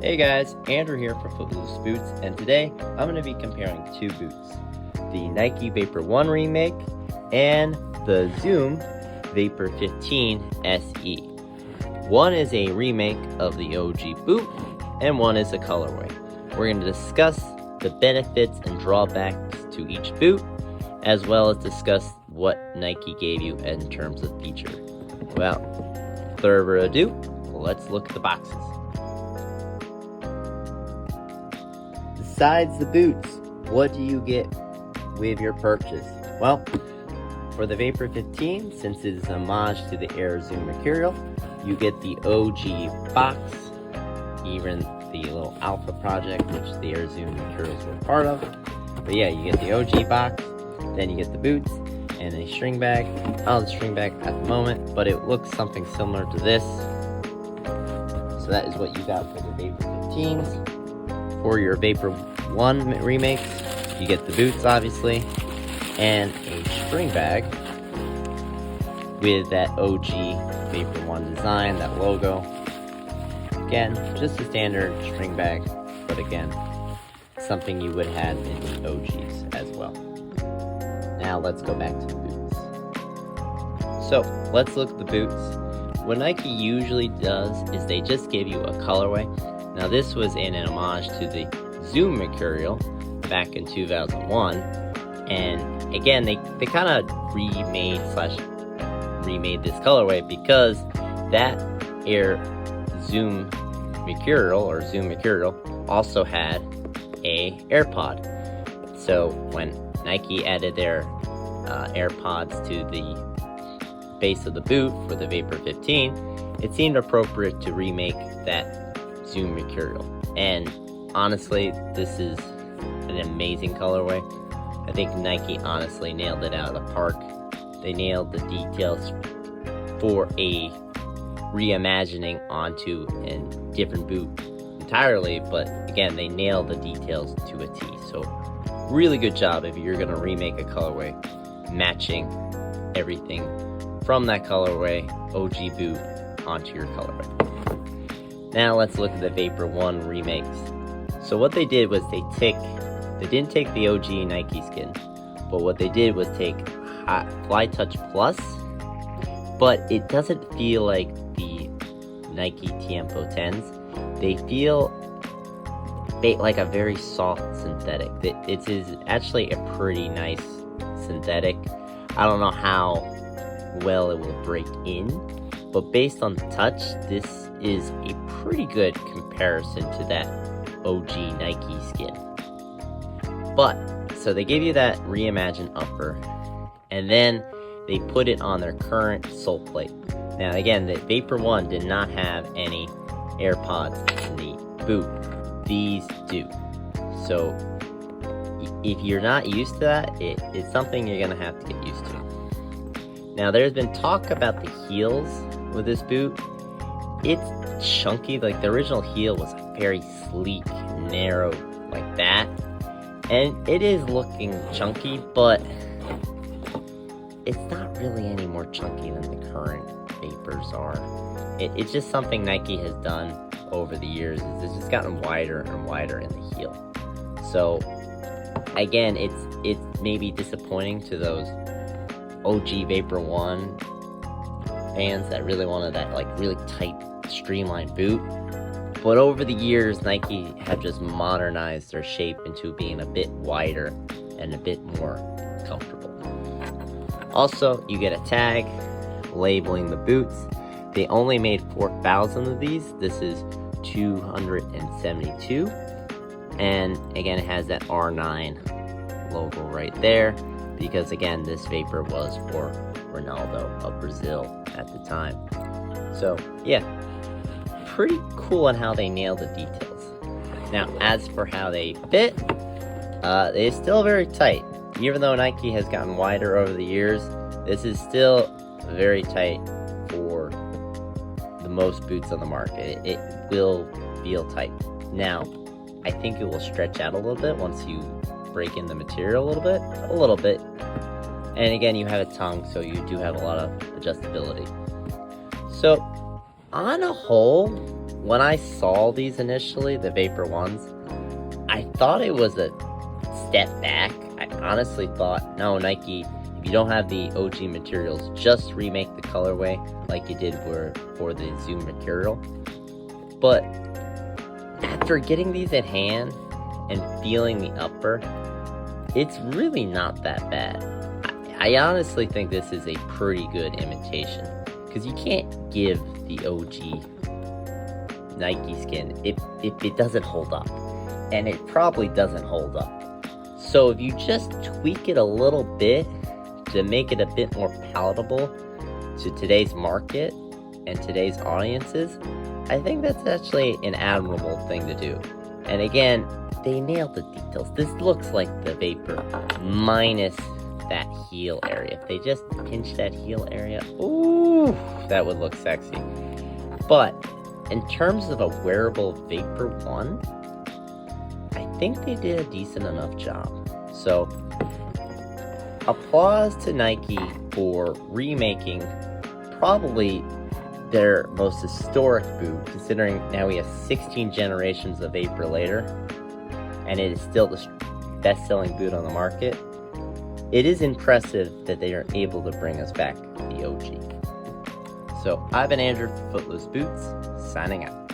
Hey guys, Andrew here for Footloose Boots, and today I'm going to be comparing two boots. The Nike Vapor 1 remake and the Zoom Vapor 15 SE. One is a remake of the OG boot, and one is a colorway. We're going to discuss the benefits and drawbacks to each boot, as well as discuss what Nike gave you in terms of feature. Without further ado, let's look at the boxes. Besides the boots, what do you get with your purchase? Well, for the Vapor 15, since it is an homage to the Air Zoom material, you get the OG box, even the little alpha project, which the Air Zoom materials were part of. But yeah, you get the OG box, then you get the boots, and a string bag. I don't have the string bag at the moment, but it looks something similar to this. So that is what you got for the Vapor 15s. For your Vapor 1 remakes, you get the boots, obviously, and a string bag with that OG Vapor 1 design, that logo. Again, just a standard string bag, but again, something you would have in the OGs as well. Now let's go back to the boots. So let's look at the boots. What Nike usually does is they just give you a colorway. Now this was in an homage to the Zoom material back in 2001, and again they kind of remade this colorway because that Air Zoom material or Zoom material also had a AirPod. So when Nike added their AirPods to the base of the boot for the Vapor 15, it seemed appropriate to remake that Zoom material. And honestly, this is an amazing colorway. I think Nike honestly nailed it out of the park. They nailed the details for a reimagining onto a different boot entirely, but again, they nailed the details to a T. So really good job if you're gonna remake a colorway, matching everything from that colorway, OG boot, onto your colorway. Now let's look at the Vapor 1 remakes. So what they did was they didn't take the OG Nike skin, but what they did was take Fly Touch Plus, but it doesn't feel like the Nike Tiempo 10s. They feel like a very soft synthetic. It is actually a pretty nice synthetic. I don't know how well it will break in, but based on the touch, this is a pretty good comparison to that OG Nike skin. But, so they give you that reimagined upper, and then they put it on their current sole plate. Now again, the Vapor 1 did not have any AirPods in the boot. These do. So, if you're not used to that, it's something you're going to have to get used to. Now there's been talk about the heels with this boot. It's chunky, like the original heel was very sleek, narrow, like that. And it is looking chunky, but it's not really any more chunky than the current Vapors are. It's just something Nike has done over the years. It's just gotten wider and wider in the heel. So again, it's maybe disappointing to those OG Vapor 1 fans that really wanted that like really tight, streamlined boot. But over the years, Nike have just modernized their shape into being a bit wider and a bit more comfortable. Also, you get a tag labeling the boots. They only made 4,000 of these. This is 272. And again, it has that R9 logo right there, because again, this Vapor was for Ronaldo of Brazil at the time. So yeah, pretty cool on how they nailed the details. Now, as for how they fit, they're still very tight. Even though Nike has gotten wider over the years, this is still very tight for the most boots on the market. It will feel tight. Now, I think it will stretch out a little bit once you break in the material a little bit. And again, you have a tongue, so you do have a lot of adjustability. So, on a whole, when I saw these initially, the Vapor ones, I thought it was a step back. I honestly thought, no, Nike, if you don't have the OG materials, just remake the colorway like you did for the Zoom material. But after getting these at hand and feeling the upper, it's really not that bad. I honestly think this is a pretty good imitation, because you can't give the OG Nike skin if it doesn't hold up, and it probably doesn't hold up. So if you just tweak it a little bit to make it a bit more palatable to today's market and today's audiences, I think that's actually an admirable thing to do. And again, they nailed the details. This looks like the Vapor minus that heel area. If they just pinch that heel area, ooh, that would look sexy. But in terms of a wearable Vapor 1, I think they did a decent enough job. So, applause to Nike for remaking probably their most historic boot, considering now we have 16 generations of Vapor later, and it is still the best-selling boot on the market. It is impressive that they are able to bring us back the OG. So, I've been Andrew from Footloose Boots, signing out.